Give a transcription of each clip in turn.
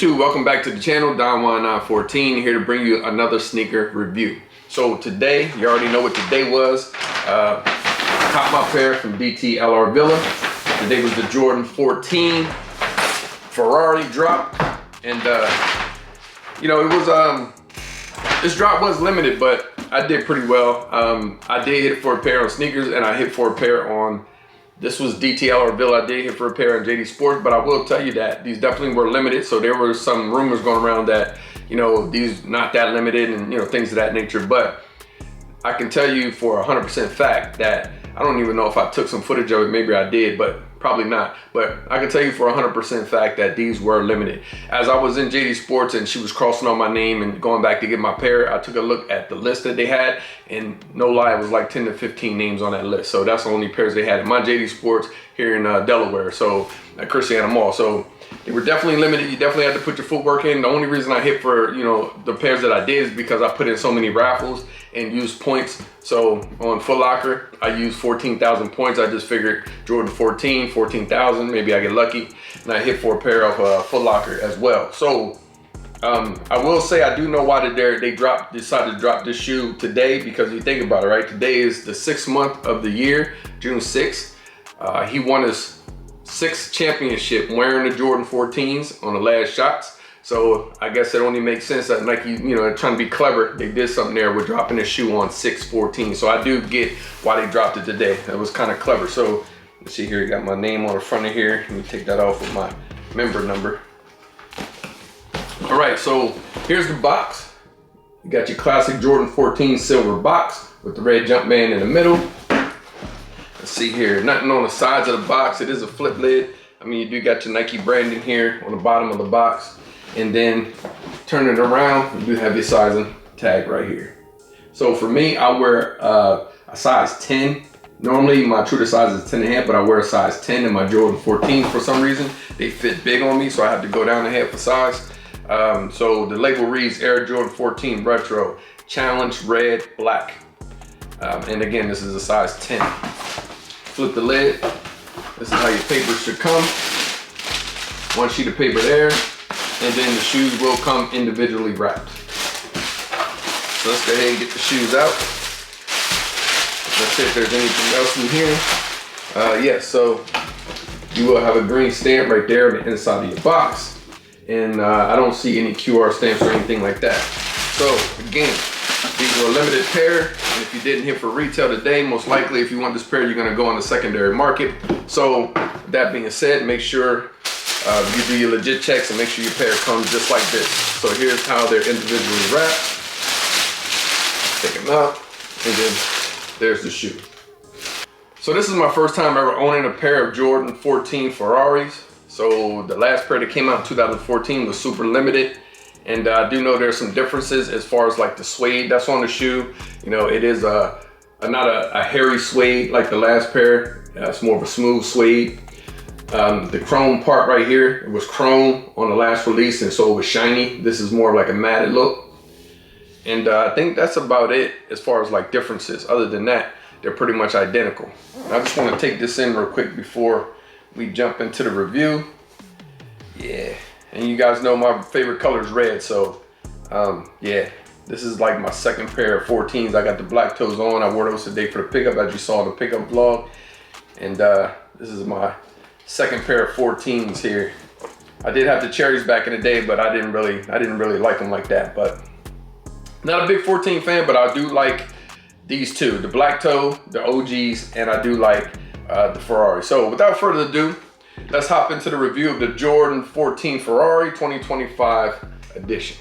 YouTube, welcome back to the channel. Don1914 here to bring you another sneaker review. So today, you already know what today was. Caught my pair from DTLR Villa. Today was the Jordan 14 Ferrari drop, and you know, it was this drop was limited, but I did pretty well. I did hit for a pair on sneakers, and I hit for a pair on. This was DTLR Villa. I did hit for a pair on JD Sports, but I will tell you that these definitely were limited. So there were some rumors going around that, you know, these not that limited and, you know, things of that nature. But I can tell you for 100% fact that I don't even know if I took some footage of it. Maybe I did, but probably not. But I can tell you for 100% fact that these were limited. As I was in JD Sports and she was crossing on my name and going back to get my pair, I took a look at the list that they had, and no lie, it was like 10 to 15 names on that list. So that's the only pairs they had in my JD Sports here in Delaware, so at Christiana Mall. So they were definitely limited. You definitely had to put your footwork in. The only reason I hit for, you know, the pairs that I did is because I put in so many raffles and used points. So on Foot Locker, I used 14,000 points. I just figured Jordan 14,000, maybe I get lucky. And I hit for a pair of Foot Locker as well. So I will say I do know why they decided to drop this shoe today, because you think about it, right? Today is the 6th month of the year, June 6th. He won his 6th championship wearing the Jordan 14s on the last shots. So I guess it only makes sense that Nike, you know, trying to be clever, they did something there with dropping the shoe on 6/14. So I do get why they dropped it today. That was kind of clever. So let's see here, you got my name on the front of here. Let me take that off with my member number. All right, so here's the box. You got your classic Jordan 14 silver box with the red jump band in the middle. Let's see here, nothing on the sides of the box. It is a flip lid. I mean, you do got your Nike branding here on the bottom of the box. And then turn it around, you do have your sizing tag right here. So for me, I wear a size 10. Normally my true to size is 10.5, but I wear a size 10 in my Jordan 14 for some reason. They fit big on me, so I have to go down a half a size. So the label reads Air Jordan 14 Retro, Challenge Red Black. And again, this is a size 10. Flip the lid. This is how your paper should come. One sheet of paper there. And then the shoes will come individually wrapped. So let's go ahead and get the shoes out. Let's see if there's anything else in here. Yes, so you will have a green stamp right there on the inside of your box. And I don't see any QR stamps or anything like that. So again, these are a limited pair. And if you didn't hit for retail today, most likely if you want this pair, you're gonna go on the secondary market. So with that being said, make sure you do your legit checks and make sure your pair comes just like this. So here's how they're individually wrapped. Take them out, and then there's the shoe. So this is my first time ever owning a pair of Jordan 14 Ferraris. So the last pair that came out in 2014 was super limited. And I do know there's some differences as far as like the suede that's on the shoe. You know, it is not a hairy suede like the last pair. It's more of a smooth suede. The chrome part right here, it was chrome on the last release, and so it was shiny. This is more like a matted look. And I think that's about it as far as like differences. Other than that, they're pretty much identical. I just want to take this in real quick before we jump into the review. Yeah, and you guys know my favorite color is red, so yeah, this is like my second pair of 14s. I got the black toes on. I wore those today for the pickup, as you saw in the pickup vlog. And this is my second pair of 14s here I did have the cherries back in the day, but I didn't really like them like that. But not a big 14 fan, but I do like these two, the black toe, the OGs, and I do like the Ferrari. So without further ado, let's hop into the review of the Jordan 14 Ferrari 2025 edition.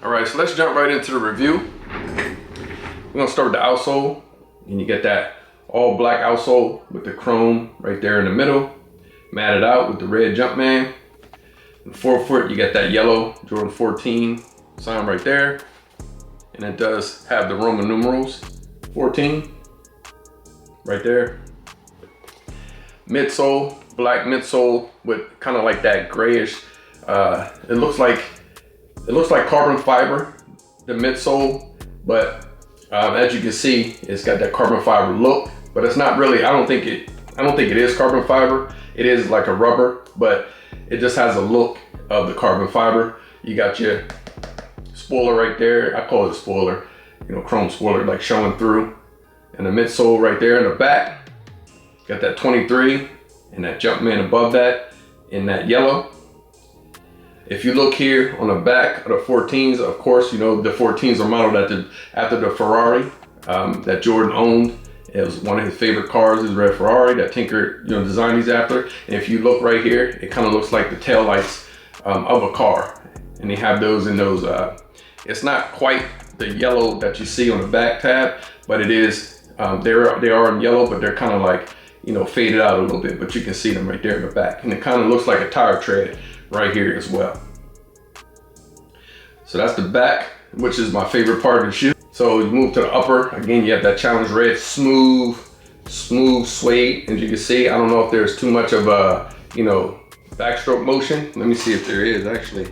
All right, so let's jump right into the review. We're gonna start with the outsole, and you get that all black outsole with the chrome right there in the middle, matted out with the red Jumpman. In the forefoot, you get that yellow Jordan 14 sign right there, and it does have the Roman numerals 14 right there. Midsole, black midsole with kind of like that grayish. It looks like carbon fiber, the midsole, but as you can see, it's got that carbon fiber look, but it's not really. I don't think it is carbon fiber. It is like a rubber, but it just has a look of the carbon fiber. You got your spoiler right there. I call it a spoiler, chrome spoiler, like showing through, and the midsole right there in the back. Got that 23 and that Jumpman above that in that yellow. If you look here on the back of the 14s, of course, the 14s are modeled after the Ferrari that Jordan owned. It was one of his favorite cars, his red Ferrari that Tinker designed these after. And if you look right here, it kind of looks like the tail lights of a car. And they have those in those, it's not quite the yellow that you see on the back tab, but it is, they are in yellow, but they're kind of like, faded out a little bit, but you can see them right there in the back. And it kind of looks like a tire tread right here as well. So that's the back, which is my favorite part of the shoe. So you move to the upper. Again, you have that challenge red, smooth suede. As you can see, I don't know if there's too much of a, backstroke motion. Let me see if there is actually.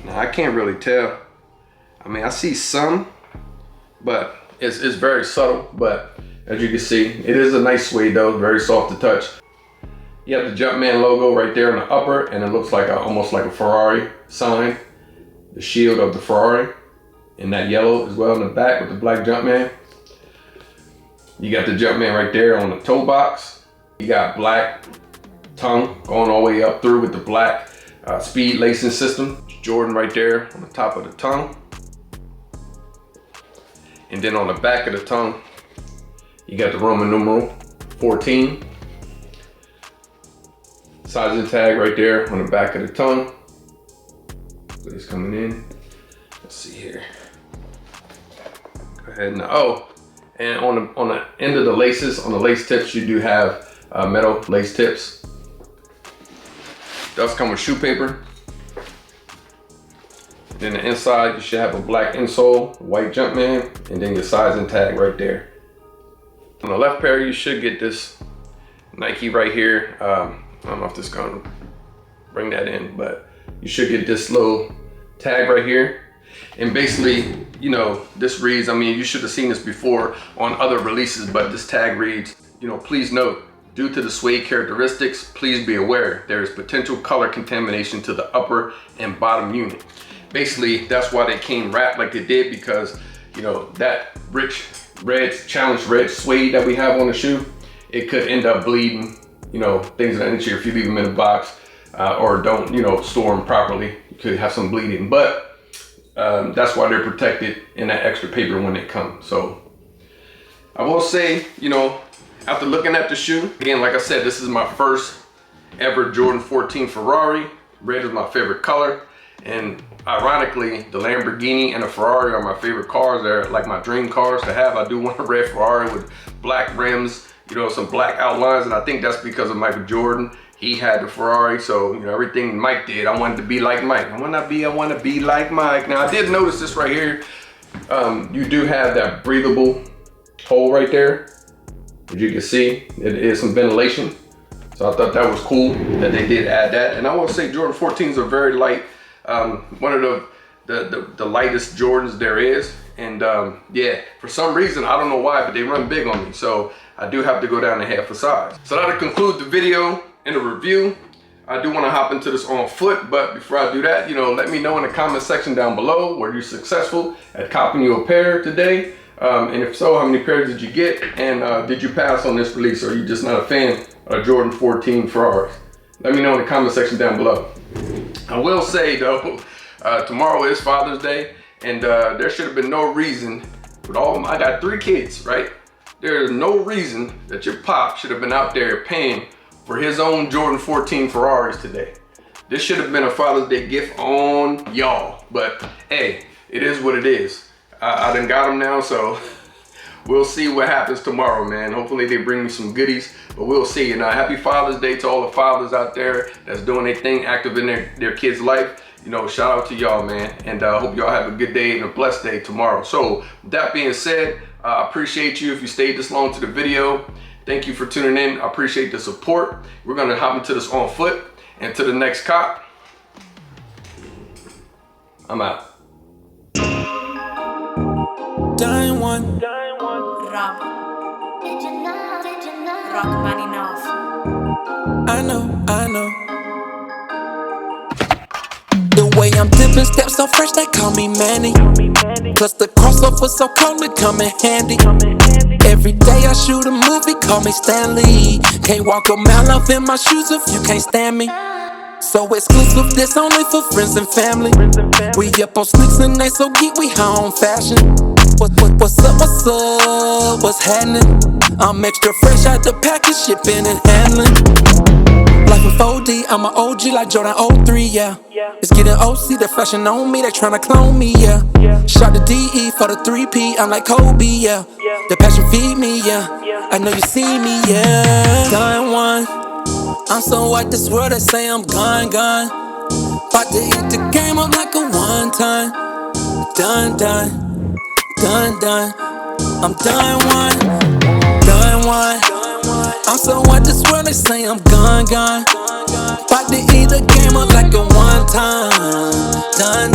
Now, I can't really tell. I mean, I see some, but it's very subtle. But as you can see, it is a nice suede though, very soft to touch. You have the Jumpman logo right there on the upper, and it looks like almost like a Ferrari sign. The shield of the Ferrari in that yellow as well in the back with the black Jumpman. You got the Jumpman right there on the toe box. You got black tongue going all the way up through with the black speed lacing system. Jordan right there on the top of the tongue. And then on the back of the tongue, you got the Roman numeral 14. Sizing tag right there on the back of the tongue. So it's coming in. Let's see here. Go ahead and and on the end of the laces, on the lace tips, you do have metal lace tips. Does come with shoe paper. Then the inside, you should have a black insole, white Jumpman, and then your sizing tag right there. On the left pair, you should get this Nike right here. I don't know if this is gonna bring that in, but you should get this little tag right here. And basically, this reads, I mean, you should have seen this before on other releases, but this tag reads, please note, due to the suede characteristics, please be aware there is potential color contamination to the upper and bottom unit. Basically, that's why they came wrapped like they did, because, that rich red, challenge red suede that we have on the shoe, it could end up bleeding, things of that nature if you leave them in a box. Or don't, store them properly. You could have some bleeding, but that's why they're protected in that extra paper when they come. So I will say, after looking at the shoe, again, like I said, this is my first ever Jordan 14 Ferrari. Red is my favorite color. And ironically, the Lamborghini and the Ferrari are my favorite cars. They're like my dream cars to have. I do want a red Ferrari with black rims, some black outlines. And I think that's because of Michael Jordan. He had the Ferrari, so everything Mike did, I wanted to be like Mike. I want to be like Mike. Now I did notice this right here. You do have that breathable hole right there. As you can see, it is some ventilation. So So I thought that was cool that they did add that. And I will say Jordan 14s are very light. One of the lightest Jordans there is. And yeah, for some reason, I don't know why, but they run big on me. So I do have to go down a half a size. So that'll conclude the video and the review. I do want to hop into this on foot, but before I do that, let me know in the comment section down below, were you successful at copping you a pair today? And if so, how many pairs did you get? And did you pass on this release, or are you just not a fan of Jordan 14 Ferraris? Let me know in the comment section down below. I will say though, tomorrow is Father's Day, and there should have been no reason, with I got 3 kids, right? There is no reason that your pop should have been out there paying for his own Jordan 14 Ferraris today. This should have been a Father's Day gift on y'all, but hey, it is what it is. I done got them now, so we'll see what happens tomorrow, man. Hopefully they bring me some goodies, but we'll see. And happy Father's Day to all the fathers out there that's doing their thing, active in their kids' life. Shout out to y'all, man. And I hope y'all have a good day and a blessed day tomorrow. So with that being said, I appreciate you if you stayed this long to the video. Thank you for tuning in. I appreciate the support. We're gonna hop into this on foot and to the next cop. I'm out. Dying one. Rock. Rock man enough. I know. The way I'm dipping steps so fresh, they call me Manny. Plus the crossover so cold, it come in handy. Every day I shoot a movie, call me Stanley. Can't walk a mile off in my shoes if you can't stand me. So exclusive, this only for friends and family. We up on sneaks and they so geek, we high on fashion. What's up, what's happening? I'm extra fresh out the package, shipping and handling. Life in 4D, I'm an OG like Jordan 03, yeah. It's getting OC, the fashion on me, they tryna clone me, yeah. Shot the DE for the 3P, I'm like Kobe, yeah. The passion feed me, yeah. I know you see me, yeah. Done one. I'm so white, this world, they say I'm gone. About to eat the game up like a one time. Done. I'm done one. I'm so white, this world, they say I'm gone. About to eat the game up like a one time. Done.